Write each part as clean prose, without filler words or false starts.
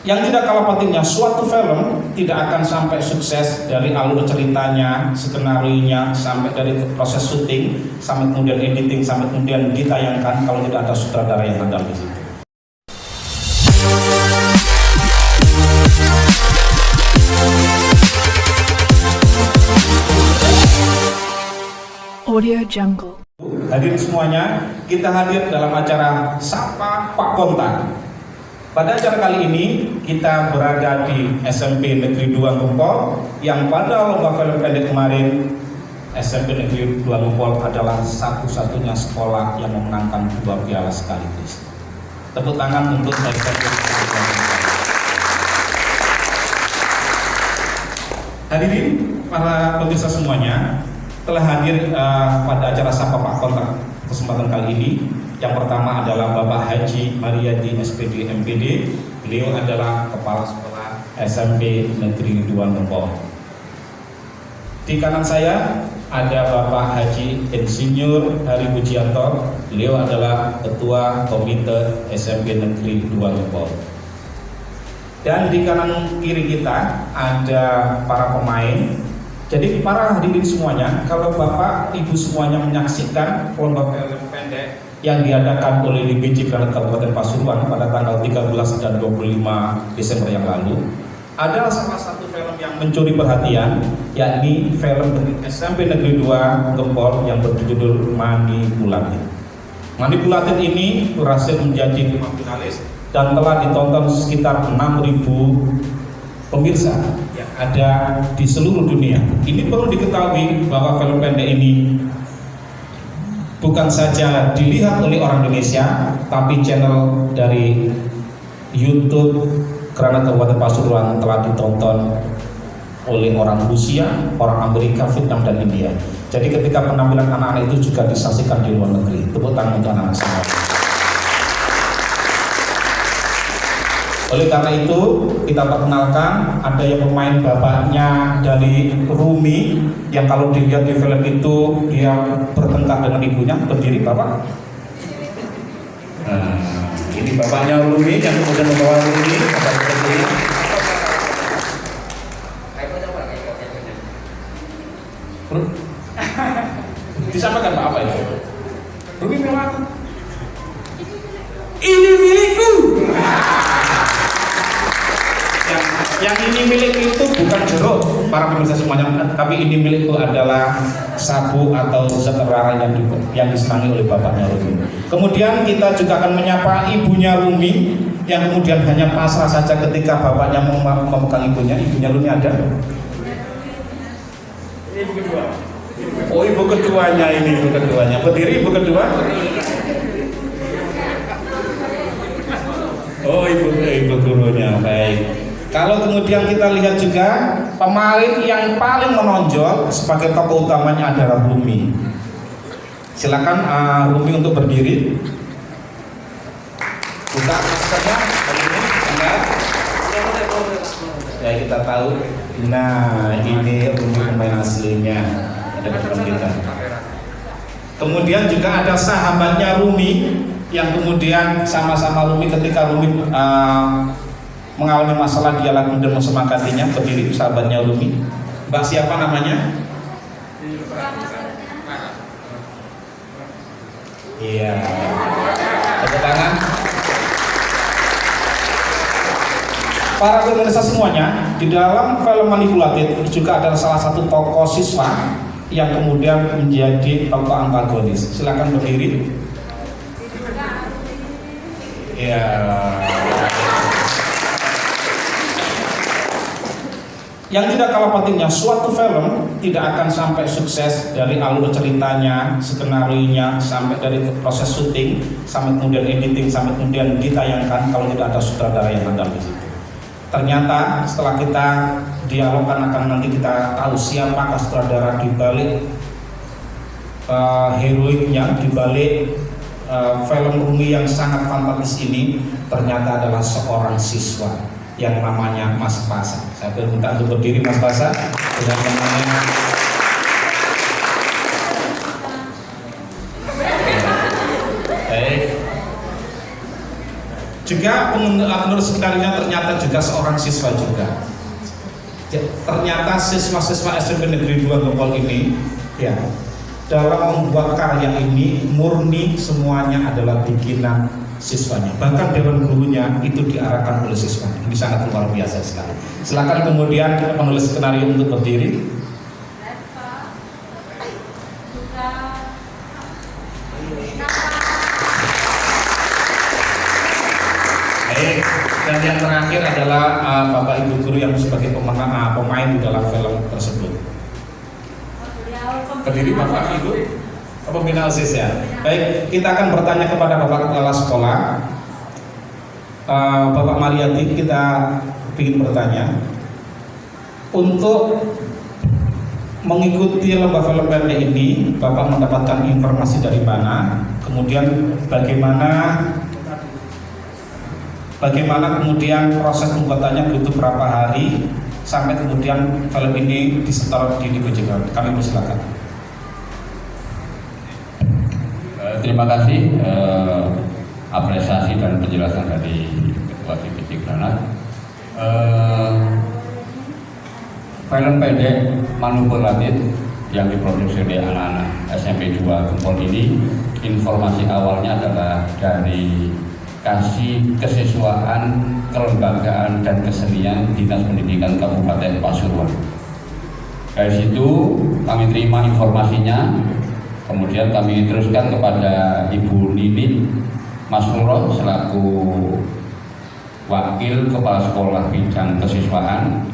Yang tidak kalah pentingnya, suatu film tidak akan sampai sukses dari alur ceritanya, skenario-nya, sampai dari proses syuting, sampai kemudian editing, sampai kemudian ditayangkan kalau tidak ada sutradara yang handal di situ. Audio Jungle. Hadirin semuanya, kita hadir dalam acara Sapa Pak Kontak. Pada acara kali ini kita berada di SMP Negeri 2 Gempol, yang pada lomba film pendek kemarin SMP Negeri 2 Gempol adalah satu-satunya sekolah yang memenangkan 2 piala sekaligus. Tepuk tangan untuk SMP Negeri 2 Gempol. Hadirin para pemirsa semuanya, telah hadir pada acara Sapa Pak Kontak kesempatan kali ini. Yang pertama adalah Bapak Haji Mariadi SPD MPD. Beliau adalah Kepala Sekolah SMP Negeri 2 Gempol. Di kanan saya ada Bapak Haji Insinyur Hari Pujianto. Beliau adalah Ketua Komite SMP Negeri 2 Gempol. Dan di kanan kiri kita ada para pemain. Jadi para hadirin semuanya, kalau Bapak Ibu semuanya menyaksikan lomba film pendek yang diadakan oleh DPJ Granat Kabupaten Pasuruan pada tanggal 13 dan 25 Desember yang lalu, adalah salah satu film yang mencuri perhatian, yakni film dari SMP Negeri 2 Gempol yang berjudul Manipulatif. Manipulatif ini berhasil menjadi 5 finalis dan telah ditonton sekitar 6.000 pemirsa yang ada di seluruh dunia. Ini perlu diketahui bahwa film pendek ini bukan saja dilihat oleh orang Indonesia, tapi channel dari YouTube Granat Kabupaten Pasuruan telah ditonton oleh orang Rusia, orang Amerika, Vietnam, dan India. Jadi ketika penampilan anak-anak itu juga disaksikan di luar negeri. Tepuk tangan untuk anak-anak semua. Oleh karena itu, kita perkenalkan ada yang pemain bapaknya dari Rumi, yang kalau dilihat di film itu dia bertengkar dengan ibunya. Berdiri Bapak. Nah, ini bapaknya Rumi yang kemudian membawa Rumi. Disamakan Pak apa itu? Rumi memang ini milikku. Yang ini milik itu bukan jeruk para pemirsa semuanya, tapi ini milikku adalah sabu atau zat terlarang yang disenangi oleh bapaknya Rumi. Kemudian kita juga akan menyapa ibunya Rumi, yang kemudian hanya pasrah saja ketika bapaknya memegang ibunya. Ibunya Rumi ada? Ibu kedua. Oh, ibu keduanya ini, ibu keduanya. Berdiri ibu kedua. Oh, ibu gurunya. Baik. Kalau kemudian kita lihat juga pemain yang paling menonjol sebagai tokoh utamanya adalah Rumi. Silakan Rumi untuk berdiri. Buka maskernya. Ya, kita tahu. Nah, ini Rumi pemain aslinya. Ada teman kita. Kemudian juga ada sahabatnya Rumi yang kemudian sama-sama Rumi ketika Rumi mengalami masalah, dia lalu kemudian memsemangatinya. Berdiri sahabatnya Rumi. Mbak siapa namanya? Iya. Tepuk tangan. Para pemirsa semuanya, di dalam film Manipulatif juga ada salah satu tokoh siswa yang kemudian menjadi tokoh antagonis. Silakan berdiri. Iya. Yang tidak kalah pentingnya, suatu film tidak akan sampai sukses dari alur ceritanya, skenario-nya, sampai dari proses syuting, sampai kemudian editing, sampai kemudian ditayangkan kalau tidak ada sutradara yang handal di situ. Ternyata setelah kita dialogkan akan nanti kita tahu siapakah sutradara di balik heroiknya, di balik film Rumi yang sangat fantastis ini. Ternyata adalah seorang siswa yang namanya Mas Pasa. Saya minta untuk berdiri Mas Pasa dengan yang namanya Juga penulis skenario ternyata juga seorang siswa juga. Ternyata siswa-siswa SMP Negeri 2 Gempol ini ya dalam membuat karya ini murni semuanya adalah bikinan siswanya. Bahkan dewan gurunya itu diarahkan oleh siswanya. Ini sangat luar biasa sekali. Silakan kemudian penulis skenario untuk berdiri. Dan yang terakhir adalah Bapak Ibu guru yang sebagai pemain di dalam film tersebut. Berdiri Bapak Ibu, pembina OSIS ya. Baik, kita akan bertanya kepada Bapak Kepala Sekolah, Bapak Mariati. Kita ingin bertanya untuk mengikuti lomba film pendek ini, Bapak mendapatkan informasi dari mana? Kemudian bagaimana kemudian proses pembuatannya, butuh berapa hari sampai kemudian film ini disetor di Bojonegoro? Kami persilakan. Terima kasih apresiasi dan penjelasan dari Ketua Divisi Granat. Film pendek Manupulatif yang diproduksi oleh anak-anak SMP 2 Gempol ini, informasi awalnya adalah dari kasih kesiswaan, kelembagaan dan kesenian Dinas Pendidikan Kabupaten Pasuruan. Dari situ kami terima informasinya, kemudian kami teruskan kepada Ibu Nini Mas Nuro selaku Wakil Kepala Sekolah Bidang Kesiswaan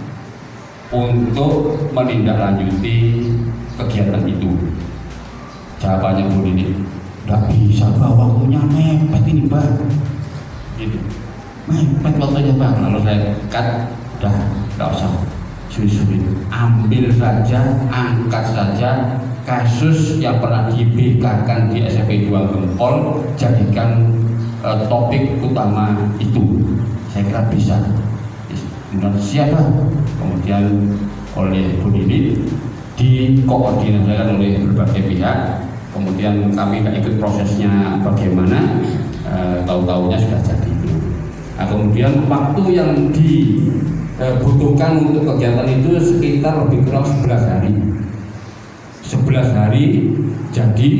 untuk menindaklanjuti kegiatan itu. Jawabannya Bu Nini, "Nggak bisa Mbak, waktunya mepet ini Mbak." Gitu. Mepet waktunya Mbak. Lalu saya udah nggak usah sulit-sulit, ambil saja, angkat saja kasus yang pernah diberikan di SMP 2 Gempol, jadikan topik utama itu. Saya kira bisa. Kemudian siapa? Kemudian oleh Bu Dini dikoordinasikan oleh berbagai pihak. Kemudian kami nggak ikut prosesnya bagaimana, tahu-tahunya sudah jadi. Nah, kemudian waktu yang dibutuhkan untuk kegiatan itu sekitar lebih kurang 11 hari. 11 hari jadi,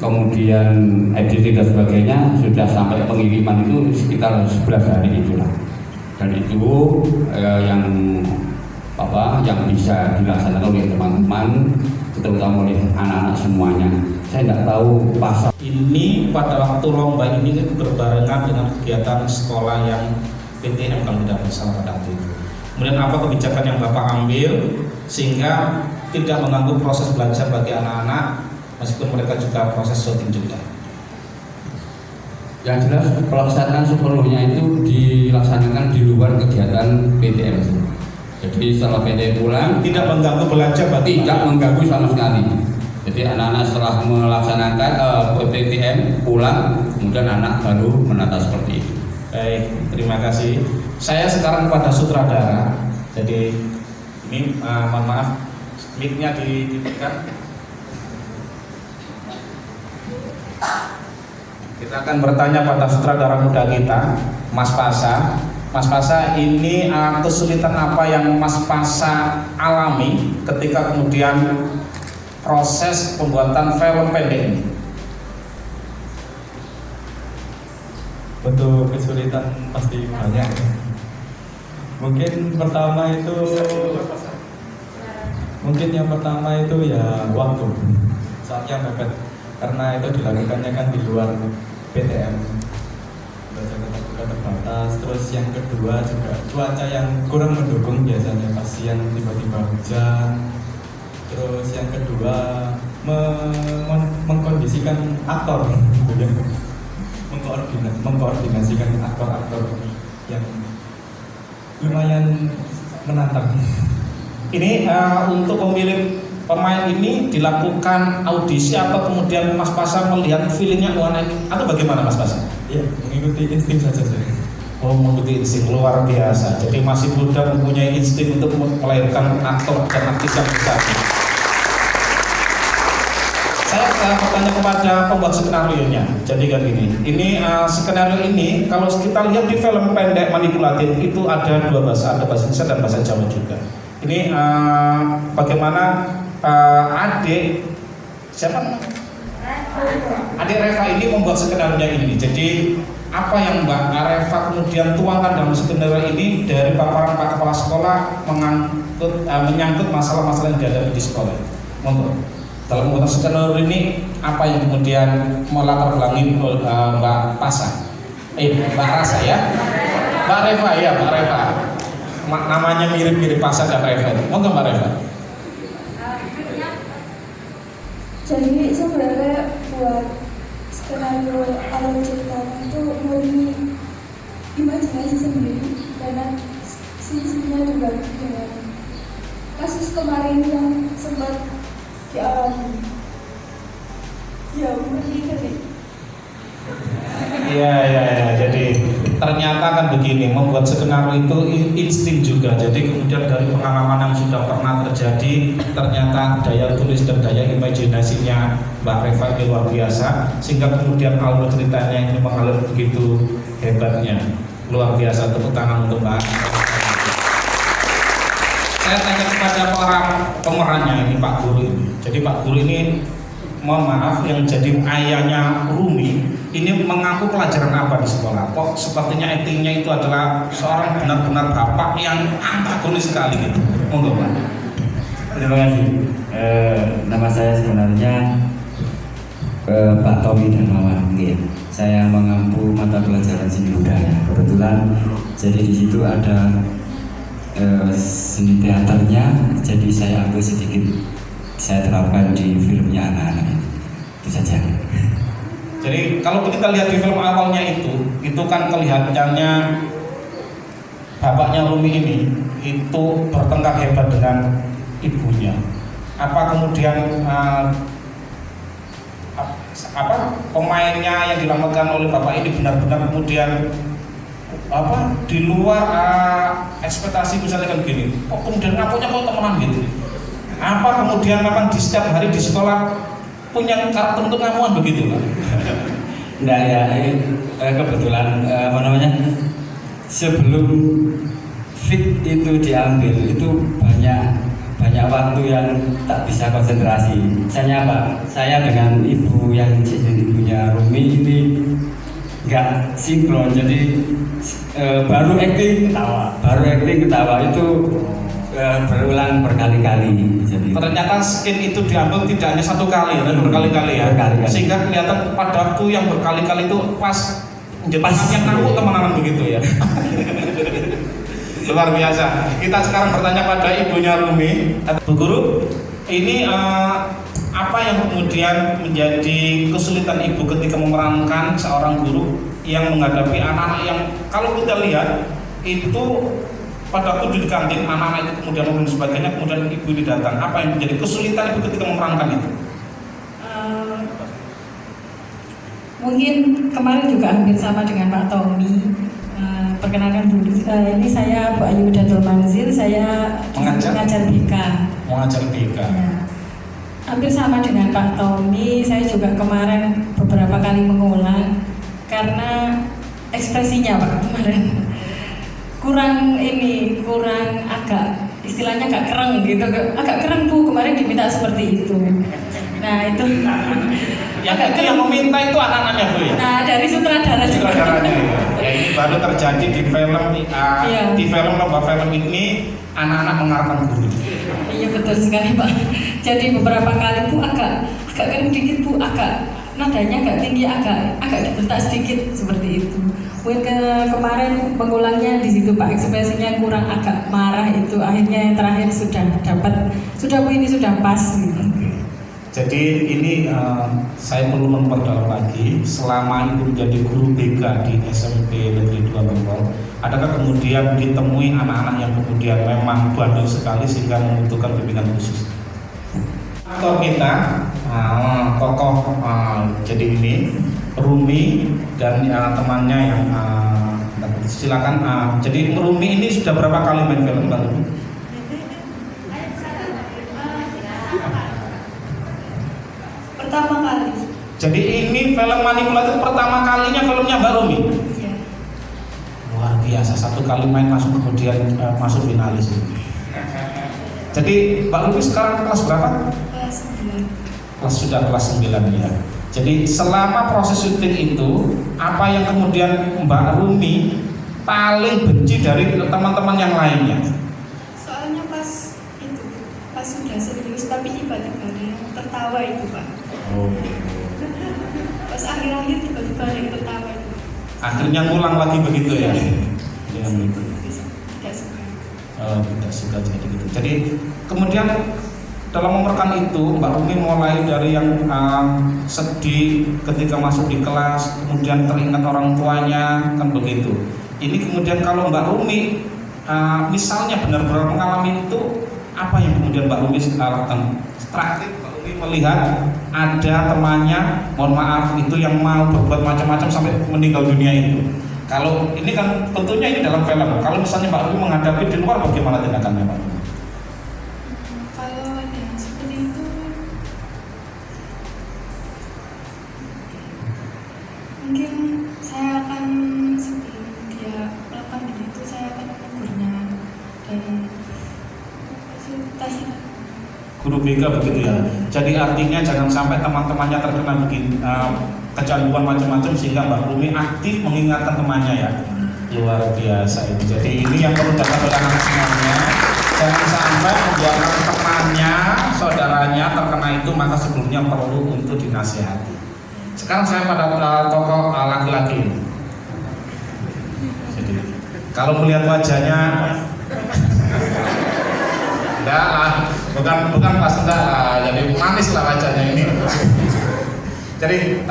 kemudian editing dan sebagainya sudah sampai pengiriman itu sekitar 11 hari itulah. Dan itu yang bisa dilaksanakan oleh teman-teman, terutama oleh anak-anak semuanya. Saya tidak tahu pasal ini pada waktu lomba ini berbarengan dengan kegiatan sekolah yang PTM kalau tidak salah pada waktu itu. Kemudian apa kebijakan yang Bapak ambil sehingga tidak mengganggu proses belajar bagi anak-anak meskipun mereka juga proses syuting juga? Yang jelas pelaksanaan sepenuhnya itu dilaksanakan di luar kegiatan PTM. Jadi setelah PTM pulang tidak mengganggu belajar bagi tidak mengganggu sama sekali. Jadi anak-anak setelah melaksanakan PTM pulang, kemudian anak baru menata seperti itu. Baik, terima kasih. Saya sekarang kepada sutradara. Jadi ini mohon maaf, mic-nya ditekan. Kita akan bertanya pada sutradara muda kita, Mas Pasa. Mas Pasa, ini kesulitan apa yang Mas Pasa alami ketika kemudian proses pembuatan film pendek ini? Untuk kesulitan pasti banyak. Mungkin yang pertama itu ya waktu. Saatnya mepet karena itu dilakukannya kan di luar PTM. Juga terbatas. Terus yang kedua juga cuaca yang kurang mendukung biasanya, pas siang tiba-tiba hujan. Terus yang kedua mengkondisikan aktor, mengkoordinasikan aktor-aktor yang lumayan menantang. Ini untuk memilih pemain ini dilakukan audisi atau kemudian Mas Pasa melihat feelingnya atau bagaimana Mas Pasa? Iya, mengikuti insting saja saya. Oh, mengikuti insting, luar biasa. Jadi masih muda mempunyai insting untuk melahirkan aktor dan aktris yang besar. Saya bertanya kepada pembuat skenario-nya. Jadi kan gini, ini skenario ini kalau kita lihat di film pendek manipulatif itu ada dua bahasa, ada bahasa Indonesia dan bahasa Jawa juga. Ini bagaimana adik siapa? Adik Reva ini membuat skenario ini. Jadi apa yang Mbak Reva kemudian tuangkan dalam skenario ini dari paparan Pak Kepala Sekolah menyangkut masalah-masalah yang dihadapi di sekolah. Monggo. Dalam membuat skenario ini apa yang kemudian melatar belakangi Mbak Pasa? Mbak Rasa ya? Mbak Reva ya, Mbak Reva. Namanya mirip-mirip Pasa dan Reva. Monggo Mbak Reva. Jadi sebenarnya buat skenario alur ceritanya itu murni imajinasi sendiri karena sisinya juga dengan kasus kemarin yang sempat dialami. Ya murni itu nih. Iya. Jadi ternyata kan begini, membuat skenario itu insting juga. Jadi kemudian dari pengalaman yang sudah pernah terjadi, ternyata daya tulis dan daya imajinasinya Mbak Reva itu luar biasa, sehingga kemudian alur ceritanya ini mengalir begitu hebatnya. Luar biasa, tepuk tangan untuk Mbak. Saya tanya kepada orang pemerannya ini, Pak Guru ini. Jadi Pak Guru ini, mohon maaf, yang jadi ayahnya Rumi ini mengaku pelajaran apa di sekolah? Kok sepertinya aktingnya itu adalah seorang benar-benar bapak yang antagonis sekali gitu. Monggo Pak. Terima kasih. Nama saya sebenarnya Pak Tommy Darmawan. Saya mengampu mata pelajaran seni budaya. Kebetulan jadi di situ ada seni teaternya. Jadi saya ambil sedikit, saya terapkan di filmnya anak-anak. Itu saja. Jadi kalau kita lihat di film awalnya itu kan kelihatannya bapaknya Rumi ini itu bertengkar hebat dengan ibunya. Apa kemudian pemainnya yang diramalkan oleh bapak ini benar-benar kemudian di luar ekspektasi, misalnya kan gini, kok kemudian ngakunya kok temenan gitu. Apa kemudian memang di setiap hari di sekolah punya karakter untuk ngamuan begitu Pak? Nah ya, kebetulan sebelum fit itu diambil itu banyak waktu yang tak bisa konsentrasi. Saya dengan ibu yang ibunya Rumi ini nggak sinkron, jadi baru acting ketawa itu berulang berkali-kali. Jadi ternyata skin itu diambil tidak hanya satu kali dan berkali-kali ya. Sehingga kelihatan pada waktu yang berkali-kali itu pas yang ngaku teman-teman begitu ya. Luar biasa. Kita sekarang bertanya pada ibunya Rumi. Bu Guru, ini apa yang kemudian menjadi kesulitan ibu ketika memerankan seorang guru yang menghadapi anak-anak yang kalau kita lihat itu pada waktu di kantin anak-anak itu kemudian dan sebagainya, kemudian ibu ini datang. Apa yang menjadi kesulitan ibu ketika memerankan itu? Mungkin kemarin juga hampir sama dengan Pak Tommy. Perkenalkan dulu, ini saya Bu Ayu Datul Manzil, saya mengajar BK. Mengajar BK. Ya. Hampir sama dengan Pak Tommy, saya juga kemarin beberapa kali mengulang karena ekspresinya Pak kemarin kurang agak istilahnya agak kereng gitu, agak kereng Bu, kemarin diminta seperti itu. Nah itu yang meminta itu anak-anaknya Bu ya? Nah dari sutradaranya ya ini baru terjadi di film di film lomba film ini anak-anak mengarahkan guru. Iya betul sekali Pak. Jadi beberapa kali Bu agak kering dikit Bu, agak nadanya agak tinggi, agak dibentak sedikit seperti itu. Mungkin kemarin pengulangnya di situ Pak, ekspresinya kurang agak marah itu, akhirnya yang terakhir sudah Bu ini sudah pas gitu. Jadi ini saya perlu memperdalam lagi, selama itu menjadi guru BK di SMP Negeri 2 Bengkol, adakah kemudian ditemui anak-anak yang kemudian memang bandel sekali sehingga membutuhkan bimbingan khusus? Tokoh kita, jadi ini Rumi dan temannya yang silakan. Jadi Rumi ini sudah berapa kali main film Mbak Rumi? Pertama kali. Jadi ini film manipulatif pertama kalinya filmnya Mbak Rumi. Iya. Luar biasa, satu kali main masuk kemudian masuk finalis. Jadi Mbak Rumi sekarang kelas berapa? Kelas 9. Sudah kelas 9 ya. Jadi selama proses syuting itu, apa yang kemudian Mbak Rumi paling benci dari teman-teman yang lainnya? Soalnya pas sudah serius tapi tiba-tiba ada yang tertawa itu Pak. Oh. Pas akhir-akhir tiba-tiba ada yang tertawa itu. Akhirnya ngulang lagi begitu ya? Tidak suka. Tidak suka jadi gitu. Jadi kemudian dalam memerankan itu Mbak Rumi mulai dari yang sedih ketika masuk di kelas, kemudian teringat orang tuanya, kan begitu. Ini kemudian kalau Mbak Rumi misalnya benar-benar mengalami itu, apa yang kemudian Mbak Rumi lakukan? Terakhir Mbak Rumi melihat ada temannya, mohon maaf, itu yang mau berbuat macam-macam sampai meninggal dunia itu. Kalau ini kan tentunya ini dalam film. Kalau misalnya Mbak Rumi menghadapi di luar, bagaimana tindakannya Mbak Rumi? Kalau ada yang seperti itu, mungkin saya akan sebelum dia melakukan itu saya akan menegurnya dan konsultasi. Guru BK begitu ya. Jadi artinya jangan sampai teman-temannya terkena begini kecanduan macam-macam sehingga Mbak Rumi aktif mengingatkan temannya ya. Luar biasa itu. Jadi ini yang perlu dilakukan oleh anak semuanya. Jangan sampai membuatkan temannya, saudaranya terkena itu, maka sebelumnya perlu untuk dinasihati. Sekarang saya pada tokoh laki-laki. Jadi kalau melihat wajahnya enggak lah, bukan pas enggak lah, jadi manis lah wajahnya ini. Jadi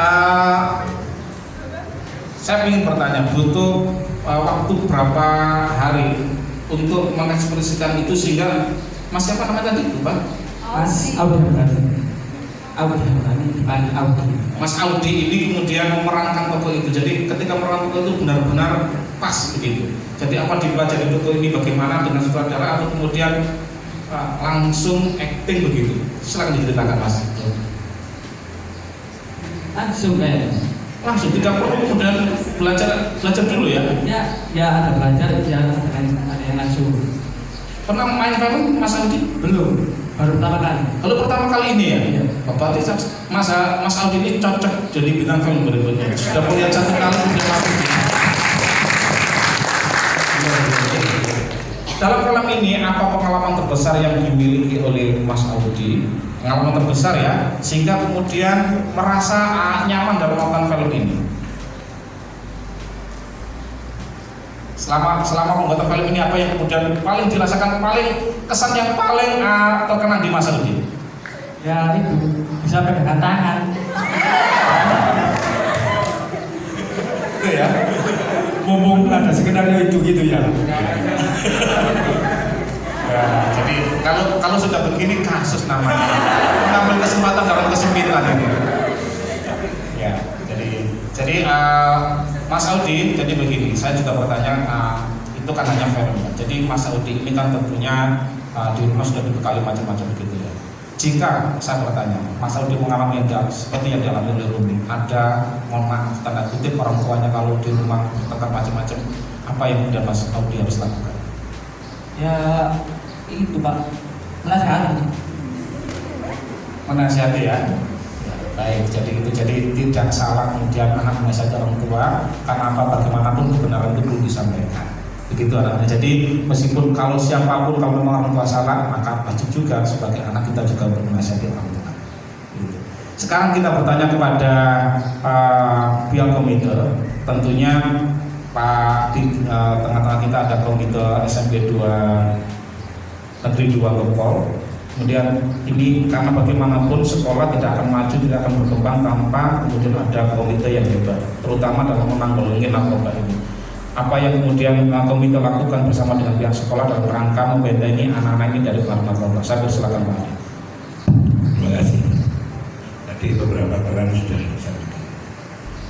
saya ingin bertanya, butuh waktu berapa hari untuk mengekspresikan itu sehingga Mas siapa namanya tadi, Pak? Mas Audi dipanggil Audi. Mas Audi ini kemudian memerankan tokoh itu. Jadi ketika memerankan tokoh itu benar-benar pas begitu. Jadi apa dipelajari tokoh ini bagaimana dengan sutradara atau kemudian langsung acting begitu. Silakan diceritakan Mas. Langsung kayak Langsung tidak perlu kemudian belajar dulu ya. ya ada belajar, ya ada yang langsung. Pernah main film Mas Audi? Belum, baru pertama kali. Kalau pertama kali ini ya? Iya. Berarti Mas Audi ini cocok jadi bintang film berikutnya. Sudah melihat satu kali sudah masuk. Dalam film ini apa pengalaman terbesar yang dimiliki oleh Mas Audi? Pengalaman terbesar ya, sehingga kemudian merasa nyaman dalam melakukan film ini. Selama pembuatan film ini apa yang kemudian paling dirasakan, paling kesan yang paling terkena di Mas Audi? Ya itu bisa pegangan tangan. Itu ya. Mumpung ada skenario itu gitu ya. Ya, jadi kalau sudah begini kasus namanya, mengambil kesempatan dalam kesempitan ini. Ya, jadi Mas Audi, jadi begini, saya juga bertanya, itu kan hanya film. Jadi Mas Audi ini kan tentunya di rumah sudah dibekali macam-macam begitu ya. Jika saya bertanya, Mas Audi mengalami yang seperti yang dialami oleh Rumi, ada mohon maaf tanda kutip orang tuanya kalau di rumah bertengkar macam-macam, apa yang kemudian Mas Audi harus lakukan? Ya itu Pak, Menasihati ya. Baik, jadi tidak salah kemudian anak menasihati orang tua, karena apa bagaimanapun kebenaran itu perlu disampaikan. Begitu anak-anak. Jadi meskipun kalau siapapun kalau memang orang tua salah, maka wajib juga sebagai anak kita juga untuk menasihati orang tua. Gitu. Sekarang kita bertanya kepada pihak komite, tentunya Pak di tengah-tengah kita ada komite SMP 2 Negeri 2 Gempol. Kemudian ini karena bagaimanapun sekolah tidak akan maju, tidak akan berkembang tanpa kemudian ada komite yang hebat, terutama dalam menanggulangi narkoba ini. Apa yang kemudian komite lakukan bersama dengan pihak sekolah dalam rangka membentengi anak-anak ini dari pengaruh narkoba? Saya persilakan Pak. Terima kasih. Tadi beberapa peran sudah disampaikan.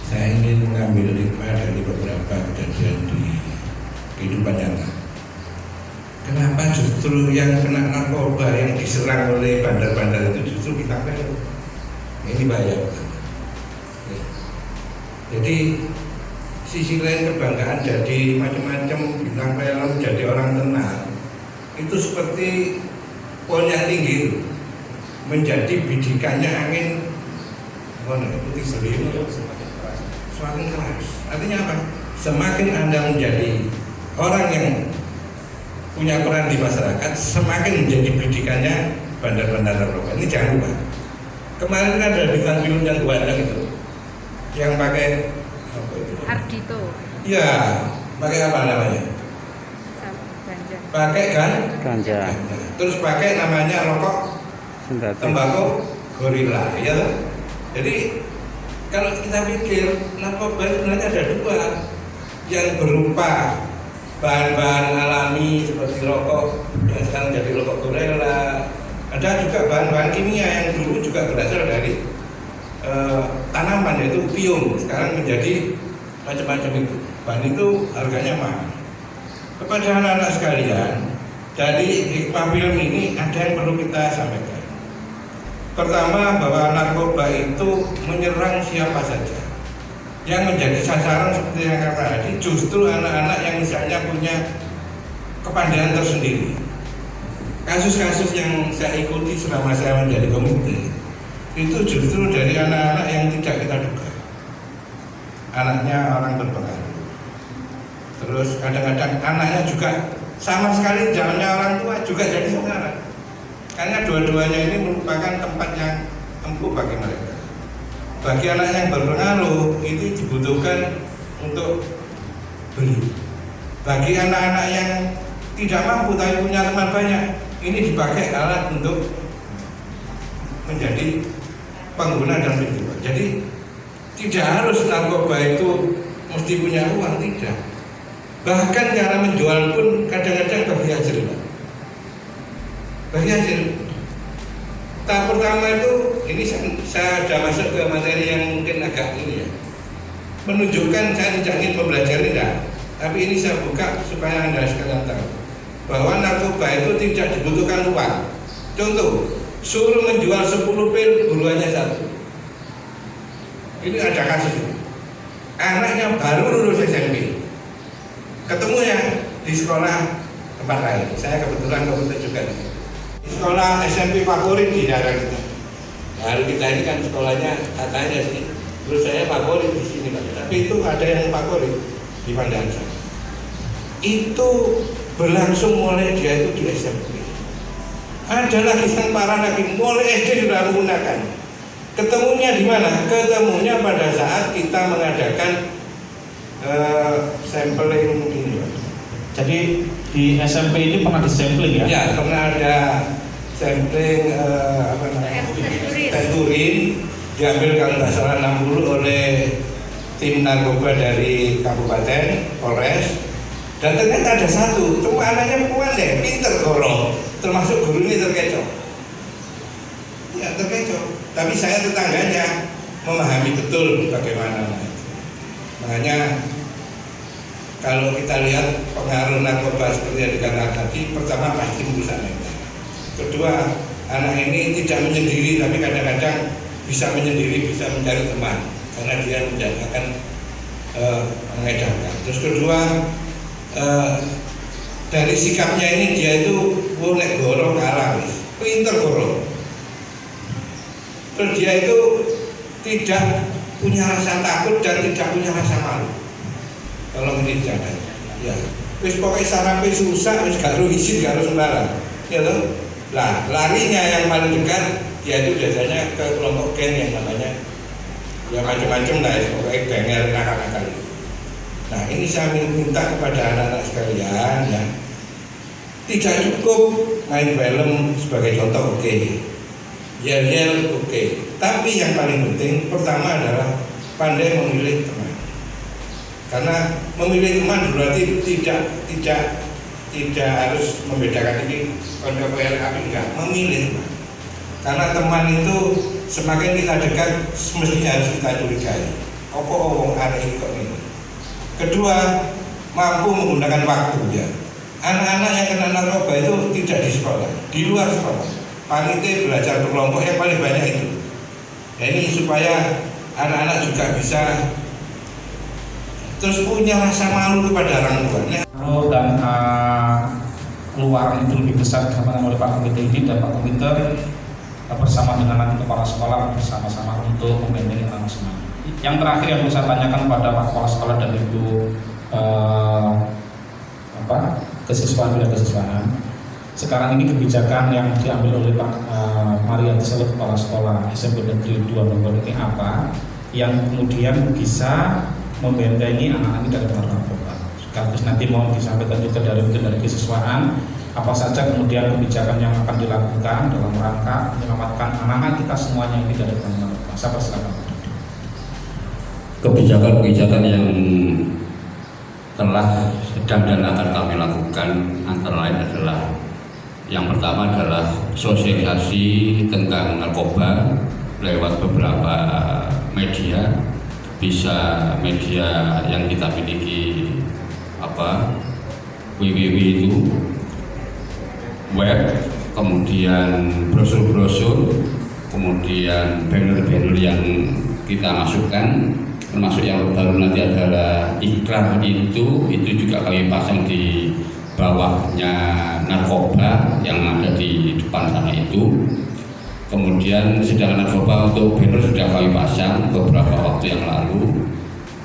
Saya ingin mengambil hikmah dari beberapa kejadian di kehidupan nyata. Kenapa justru yang kena narkoba, yang diserang oleh bandar-bandar itu justru kita film? Ini bahaya. Jadi sisi lain kebanggaan jadi macam-macam, bintang film, jadi orang tenang, itu seperti pohon yang tinggi, menjadi bidikannya angin, putih selimut, semakin keras. Artinya apa? Semakin Anda menjadi orang yang punya peran di masyarakat, semakin menjadi bidikannya bandar-bandar narkoba. Ini jangan lupa. Kemarin ada bintang film yang Bandung itu, yang pakai apa itu? Ardito. Ya, pakai apa namanya? Ganja. Pakai Ganja. Terus pakai namanya rokok tembakau gorila, ya toh? Jadi kalau kita pikir narkoba sebenarnya ada dua, yang berupa bahan-bahan alami seperti rokok yang sekarang jadi rokok gorila. Ada juga bahan-bahan kimia yang dulu juga berasal dari tanaman, yaitu opium, sekarang menjadi macam-macam itu. Bahan itu harganya mahal. Kepada anak-anak sekalian, dari hikmah film ini ada yang perlu kita sampaikan. Pertama, bahwa narkoba itu menyerang siapa saja. Yang menjadi sasaran seperti yang kata tadi justru anak-anak yang misalnya punya kepandaian tersendiri. Kasus-kasus yang saya ikuti selama saya menjadi komite itu justru dari anak-anak yang tidak kita duga. Anaknya orang berpengaruh. Terus kadang-kadang anaknya juga sama sekali jalannya orang tua juga jadi saudara. Karena dua-duanya ini merupakan tempat yang empuk bagi mereka. Bagi anak yang berpengaruh itu dibutuhkan untuk beli. Bagi anak-anak yang tidak mampu tapi punya teman banyak, ini dipakai alat untuk menjadi pengguna dan penjual. Jadi tidak harus narkoba itu mesti punya uang, tidak. Bahkan cara menjual pun kadang-kadang bagi hasil. Bagi hasil. Tahap pertama itu, ini saya sudah masuk ke materi yang mungkin agak ini ya, menunjukkan saya tidak ingin mempelajari tapi ini saya buka supaya Anda sekalian tahu bahwa narkoba itu tidak dibutuhkan uang. Contoh, suruh menjual 10 pil, buruannya 1. Ini ada kasus ini. Anaknya baru lulus SMP, ketemu ya di sekolah tempat lain. Saya kebetulan juga di sekolah SMP favorit di daerah kita. Lalu kita ini kan sekolahnya katanya sih, terus saya favorit di sini Pak. Tapi itu ada yang favorit di Pandansa. Itu berlangsung mulai dia itu di SMP. Ada lagi yang parah lagi, mulai SD sudah menggunakan. Ketemunya di mana? Ketemunya pada saat kita mengadakan sampling ini. Jadi di SMP ini pernah disampling ya? Ya, pernah ada sampling apa namanya? Tenturin, diambil kalau nggak salah 60 oleh tim narkoba dari Kabupaten Polres. Dan ternyata ada satu, cuma anaknya kuat deh, pinter gorong, termasuk gurunya terkecoh. Ya terkecoh, tapi saya tetangganya memahami betul bagaimana. Makanya kalau kita lihat pengaruh narkoba seperti yang dikatakan tadi, pertama pasti merusak mental. Kedua, anak ini tidak menyendiri, tapi kadang-kadang bisa menyendiri, bisa mencari teman, karena dia akan mengedarkan. Terus kedua, dari sikapnya ini dia itu boleh gorong kalah, pinter gorong. Terus dia itu tidak punya rasa takut dan tidak punya rasa malu. Kalau ini jangan, ya. Wis pokoknya sarape susah, wis gak harus izin, gak harus sembarang, ya toh. Lah larinya yang paling dekat, dia itu biasanya ke kelompok geng yang namanya, ya macam-macam lah, pokoknya gengnya nakal-nakal. Nah ini saya minta kepada anak-anak sekalian ya, tidak cukup main film sebagai contoh, oke, yel-yel oke, tapi yang paling penting pertama adalah pandai memilih teman, karena memilih teman berarti tidak harus membedakan ini pada PLKP, enggak, memilih teman, karena teman itu semakin kita dekat semestinya harus kita curigai, wong aneh kok ini. Kedua, mampu menggunakan waktu ya. Anak-anak yang kena narkoba itu tidak di sekolah, di luar sekolah. Panitia belajar berkelompok yang paling banyak itu. Nah, ini supaya anak-anak juga bisa terus punya rasa malu kepada orang tuanya. Dan keluaran itu lebih besar disampaikan oleh Pak Komite ini, dan Pak Komite bersama dengan nanti kepala sekolah bersama-sama untuk membentengi anak semuanya. Yang terakhir yang bisa saya tanyakan pada Pak Kepala Sekolah dan Ibu kesiswaan dan kesiswaan. Sekarang ini kebijakan yang diambil oleh Pak Marianti selaku Kepala Sekolah SMP Negeri 2 Bogor ini apa yang kemudian bisa membentengi anak-anak ini dari pengaruh narkoba. Sekaligus nanti mau disampaikan juga dari kesiswaan apa saja kemudian kebijakan yang akan dilakukan dalam rangka menyelamatkan anak-anak kita semuanya ini dari pengaruh narkoba. Saya persilakan. Kebijakan-kebijakan yang telah sedang dan akan kami lakukan antara lain adalah yang pertama adalah sosialisasi tentang narkoba lewat beberapa media, bisa media yang kita miliki www itu, web, kemudian brosur-brosur, kemudian banner-banner yang kita masukkan, termasuk yang baru nanti adalah iklan itu juga kami pasang di bawahnya narkoba yang ada di depan sana itu. Kemudian sedangkan narkoba untuk banner sudah kami pasang beberapa waktu yang lalu.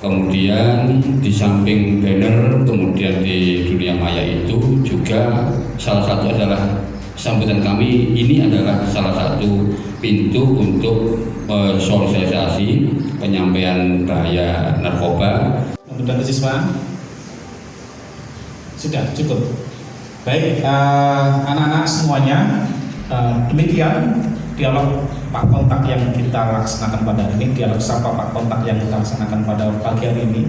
Kemudian di samping banner, kemudian di dunia maya itu juga salah satu adalah sambutan kami ini adalah salah satu pintu untuk sosialisasi penyampaian bahaya narkoba. Kemudian kesiswaan sudah cukup. Baik, anak-anak semuanya, demikian dialog Pak Kontak yang kita laksanakan pada hari ini, dialog sapa Pak Kontak yang kita laksanakan pada pagi hari ini.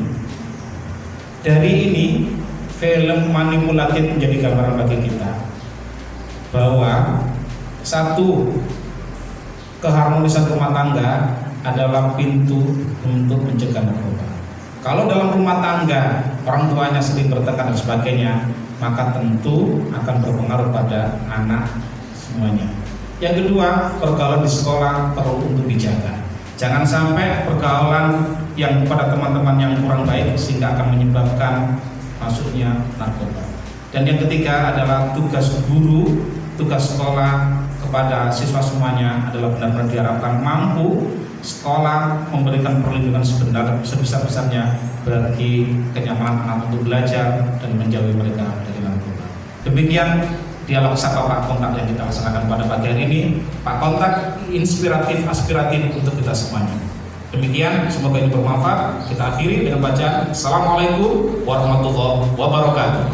Dari ini, film manipulatif menjadi gambaran bagi kita bahwa satu, keharmonisan rumah tangga adalah pintu untuk mencegah narkoba. Kalau dalam rumah tangga orang tuanya sering bertengkar dan sebagainya, maka tentu akan berpengaruh pada anak semuanya. Yang kedua, pergaulan di sekolah perlu untuk dijaga. Jangan sampai pergaulan yang pada teman-teman yang kurang baik sehingga akan menyebabkan masuknya narkoba. Dan yang ketiga adalah tugas guru, tugas sekolah kepada siswa semuanya adalah benar-benar diharapkan mampu sekolah memberikan perlindungan sebesar-besarnya bagi kenyamanan anak untuk belajar dan menjauhi mereka dari narkoba. Demikian dialog sapa Pak Kontak yang kita laksanakan pada pagi hari ini. Pak Kontak inspiratif, aspiratif untuk kita semuanya. Demikian, semoga ini bermanfaat. Kita akhiri dengan bacaan Assalamualaikum warahmatullahi wabarakatuh.